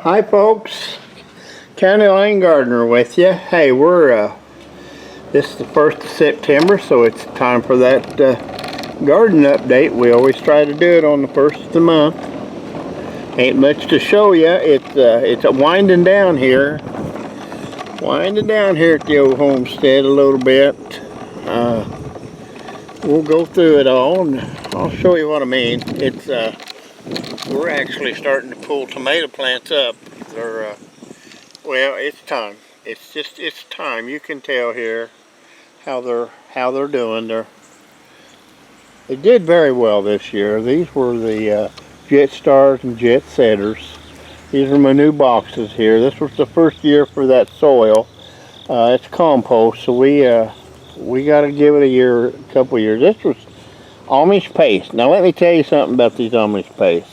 Hi folks, County Line Gardener with you. Hey, this is the 1st of September, so it's time for that garden update. We always try to do it on the 1st of the month. Ain't much to show you. It's winding down here. Winding down here at the old homestead a little bit. We'll go through it all and I'll show you what I mean. We're actually starting to pull tomato plants up. Well, it's time. It's time. You can tell here how they're doing. They did very well this year. These were the Jet Stars and Jet Setters. These are my new boxes here. This was the first year for that soil. It's compost, so we got to give it a couple years. This was Amish paste. Now let me tell you something about these Amish paste.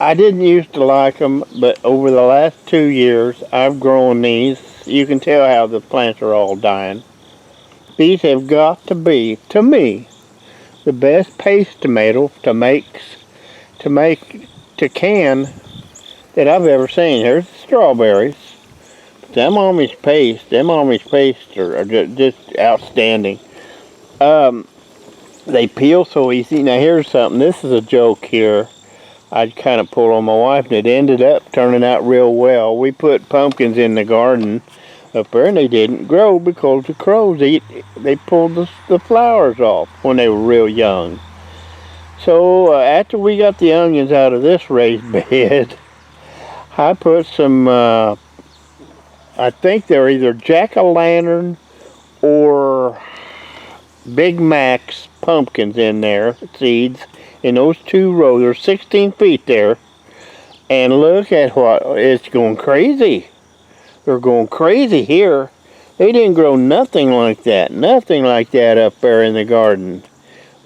I didn't used to like them, but over the last 2 years, I've grown these. You can tell how the plants are all dying. These have got to be, to me, the best paste tomato to can that I've ever seen. Here's the strawberries. But them Amish paste are just outstanding. They peel so easy. Now here's something. This is a joke here. I'd kind of pull on my wife, and it ended up turning out real well. We put pumpkins in the garden up there, and they didn't grow because the crows they pulled the flowers off when they were real young. So after we got the onions out of this raised bed, I put some, I think they're either jack-o'-lantern or Big Mac's pumpkins in there, seeds. In those 2 rows, there's 16 feet there, and look at it's going crazy. They're going crazy here. They didn't grow nothing like that up there in the garden.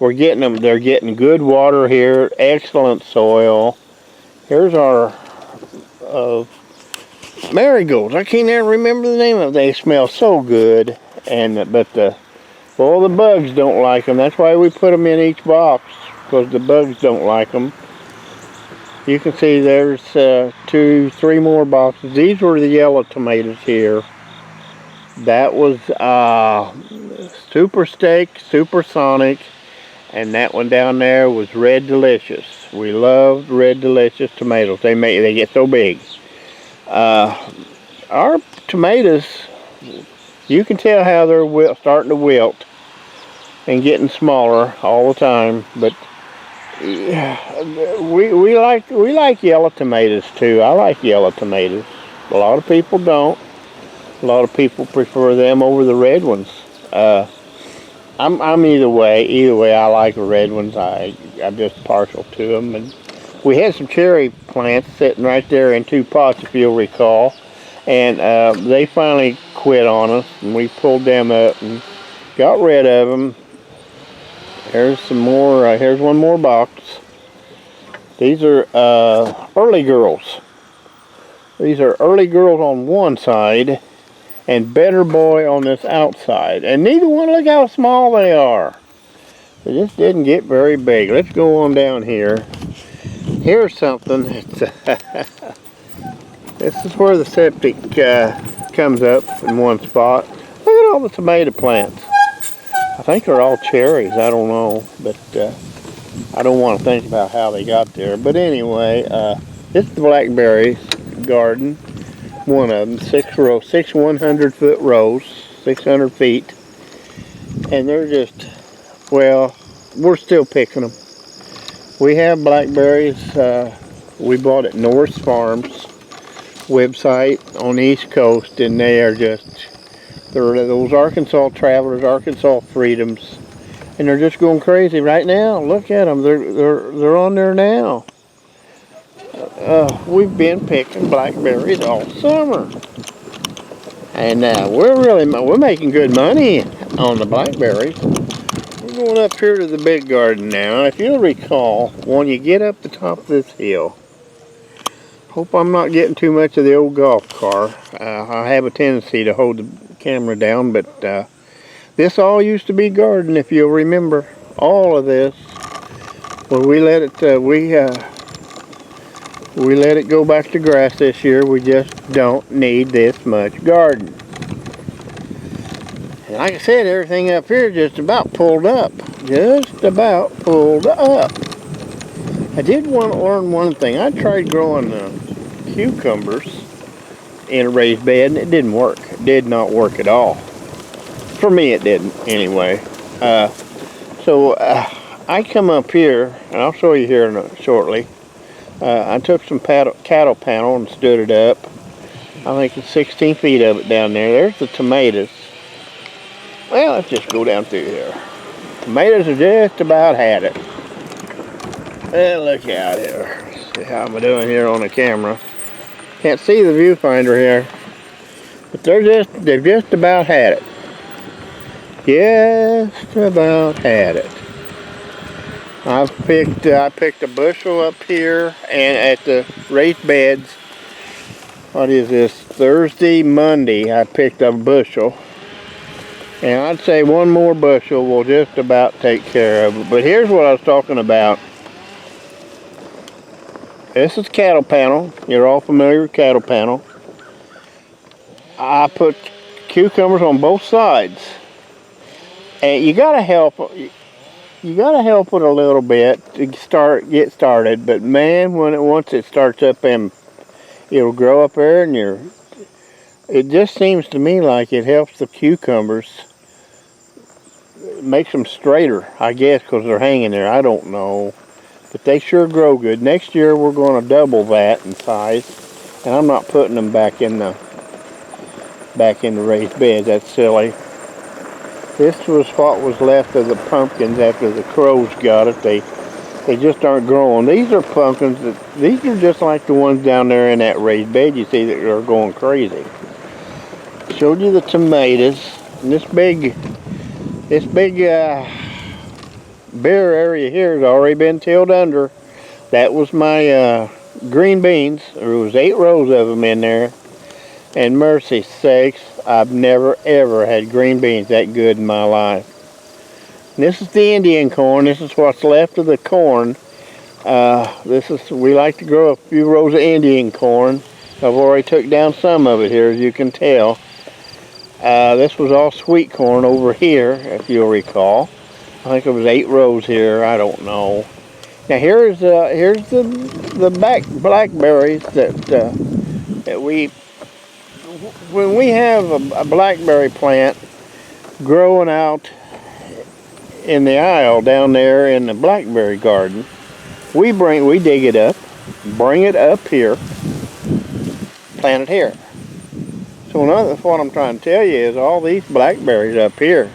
We're getting them. They're getting good water here, excellent soil. Here's our marigolds. I can't ever remember the name of them. They smell so good, but the bugs don't like them. That's why we put them in each box. Because the bugs don't like them. You can see there's 2, 3 more boxes. These were the yellow tomatoes here. That was Super Steak, Supersonic, and that one down there was Red Delicious. We loved Red Delicious tomatoes. They get so big. Our tomatoes, you can tell how they're starting to wilt and getting smaller all the time, but we like yellow tomatoes too. I like yellow tomatoes. A lot of people don't. A lot of people prefer them over the red ones. I'm either way. Either way, I like the red ones. I'm just partial to them. And we had some cherry plants sitting right there in 2 pots, if you'll recall, and they finally quit on us, and we pulled them up and got rid of them. Here's some more. Here's one more box. These are early girls. These are early girls on one side and Better Boy on this outside. And neither one, look how small they are. They just didn't get very big. Let's go on down here. Here's something. This is where the septic comes up in one spot. Look at all the tomato plants. I think they're all cherries. I don't know, but I don't want to think about how they got there. But anyway, this is the Blackberry Garden. One of them, 6 100-foot rows, 600 feet. And they're just, well, we're still picking them. We have blackberries. We bought at Norris Farms website on the East Coast, and they are just, they're those Arkansas Travelers, Arkansas Freedoms, and they're just going crazy right now. Look at them. They're on there now. We've been picking blackberries all summer, and we're making good money on the blackberries. We're going up here to the big garden now. If you'll recall, when you get up the top of this hill, hope I'm not getting too much of the old golf car. I have a tendency to hold the camera down, but this all used to be garden, if you'll remember. All of this, when we let it, We let it go back to grass this year. We just don't need this much garden. And like I said, everything up here just about pulled up. Just about pulled up. I did want to learn one thing. I tried growing cucumbers in a raised bed, and it didn't work. It did not work at all. For me, it didn't, anyway. So I come up here, and I'll show you here shortly. I took some cattle panel and stood it up. I think it's 16 feet of it down there. There's the tomatoes. Well, let's just go down through here. Tomatoes are just about had it. Well, look out here. Let's see how I'm doing here on the camera. Can't see the viewfinder here, but they've just about had it. Just about had it. I picked a bushel up here and at the raised beds. What is this? Thursday, Monday, I picked up a bushel. And I'd say one more bushel will just about take care of it. But here's what I was talking about. This is cattle panel. You're all familiar with cattle panel. I put cucumbers on both sides. And you gotta help it a little bit to get started. But man, once it starts up, and it'll grow up there, and it just seems to me like it helps the cucumbers, makes them straighter, I guess, because they're hanging there. I don't know, but they sure grow good. Next year we're going to double that in size, and I'm not putting them back in the raised beds. That's silly. This was what was left of the pumpkins after the crows got it. They just aren't growing. These are pumpkins these are just like the ones down there in that raised bed you see that are going crazy. Showed you the tomatoes, and this big bare area here has already been tilled under. That was my green beans. There was 8 rows of them in there, and mercy sakes, I've never ever had green beans that good in my life. And this is the Indian corn. This is what's left of the corn. We like to grow a few rows of Indian corn. I've already took down some of it here, as you can tell. This was all sweet corn over here, if you'll recall. I think it was 8 rows here. I don't know. Now here's the blackberries that we. When we have a blackberry plant growing out in the aisle down there in the Blackberry Garden, we dig it up, bring it up here, plant it here. So what I'm trying to tell you is all these blackberries up here,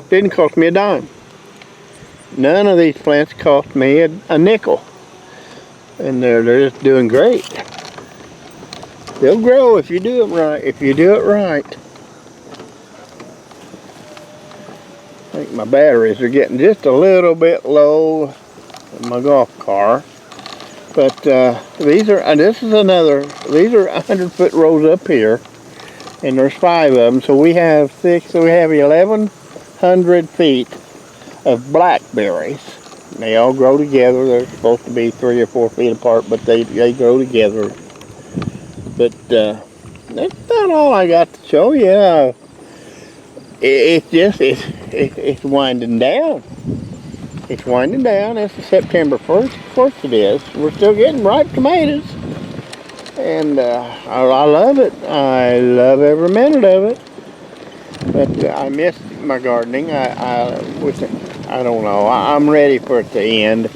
didn't cost me a dime. None of these plants cost me a nickel. And they're just doing great. They'll grow if you do it right. I think my batteries are getting just a little bit low in my golf car. But these are 100-foot rows up here, and there's 5 of them. So we have 1,100 feet of blackberries. They all grow together. They're supposed to be 3 or 4 feet apart, but they grow together. But that's about all I got to show you. It's winding down. It's winding down. It's September 1st. Of course it is. We're still getting ripe tomatoes, and I love it. I love every minute of it. But I miss my gardening. I don't know. I'm ready for it to end.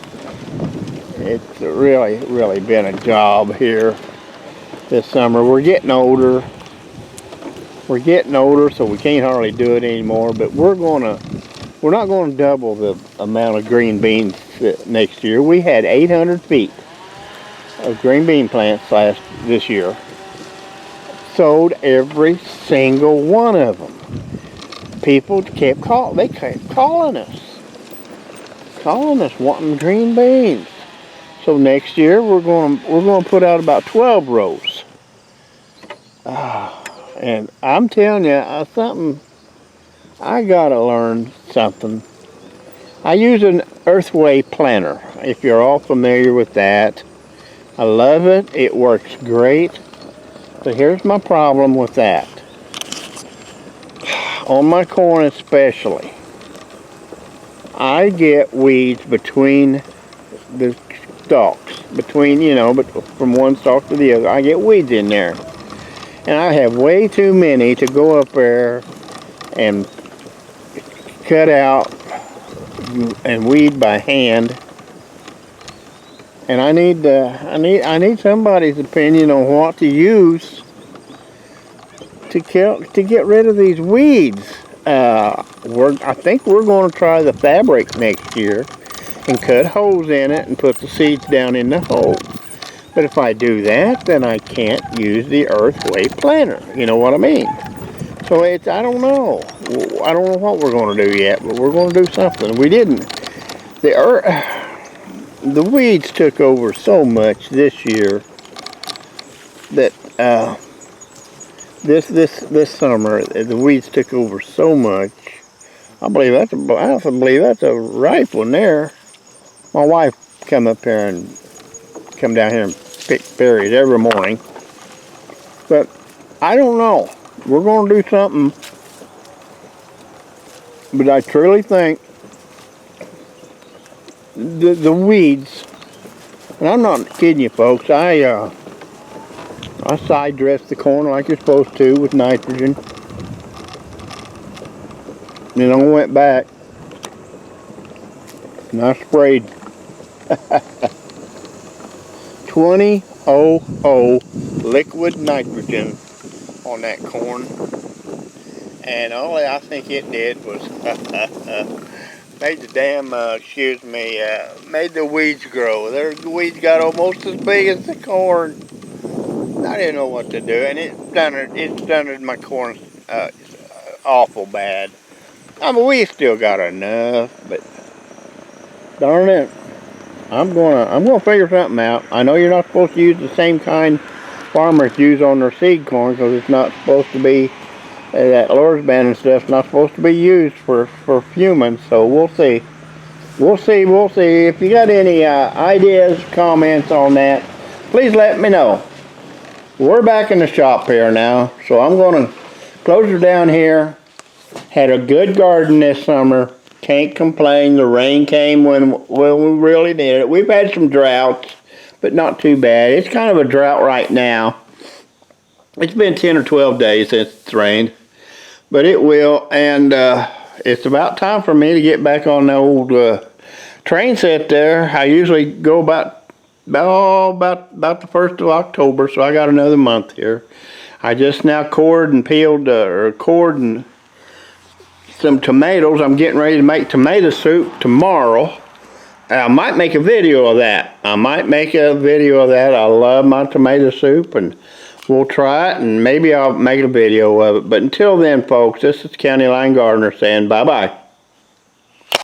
It's really been a job here this summer. We're getting older. So we can't hardly do it anymore. But we're not going to double the amount of green beans next year. We had 800 feet of green bean plants this year. Sold every single one of them. People kept calling us wanting green beans. So next year we're going to put out about 12 rows. And I'm telling you something. I gotta learn something. I use an earthway planter, if you're all familiar with that. I love it. It works great. So here's my problem with that. On my corn especially, I get weeds between the stalks. Between, but from one stalk to the other, I get weeds in there. And I have way too many to go up there and cut out and weed by hand. And I need somebody's opinion on what to use to get rid of these weeds. I think we're going to try the fabric next year and cut holes in it and put the seeds down in the hole. But if I do that, then I can't use the earthway planter. You know what I mean? So I don't know. I don't know what we're going to do yet, but we're going to do something. We didn't. The weeds took over so much this year that this summer the weeds took over so much. I believe that's a ripe one there. My wife come down here and pick berries every morning. But I don't know. We're going to do something. But I truly think the weeds, and I'm not kidding you folks, I side dressed the corn like you're supposed to with nitrogen. Then I went back and I sprayed 2000 liquid nitrogen on that corn, and all I think it did was made the damn made the weeds grow. The weeds got almost as big as the corn. I didn't know what to do, and it stunted my corn awful bad. I mean, we still got enough, but darn it, I'm gonna figure something out. I know you're not supposed to use the same kind farmers use on their seed corn, because it's not supposed to be that lures band and stuff's not supposed to be used for humans. So we'll see. If you got any ideas, comments on that, please let me know. We're back in the shop here now, so I'm going to close her down here. Had a good garden this summer. Can't complain. The rain came when we really needed it. We've had some droughts, but not too bad. It's kind of a drought right now. It's been 10 or 12 days since it's rained, but it will. And it's about time for me to get back on the old train set there. I usually go about the 1st of October, so I got another month here. I just now cored and peeled some tomatoes. I'm getting ready to make tomato soup tomorrow. I might make a video of that. I love my tomato soup, and we'll try it, and maybe I'll make a video of it. But until then, folks, this is County Line Gardener saying bye-bye.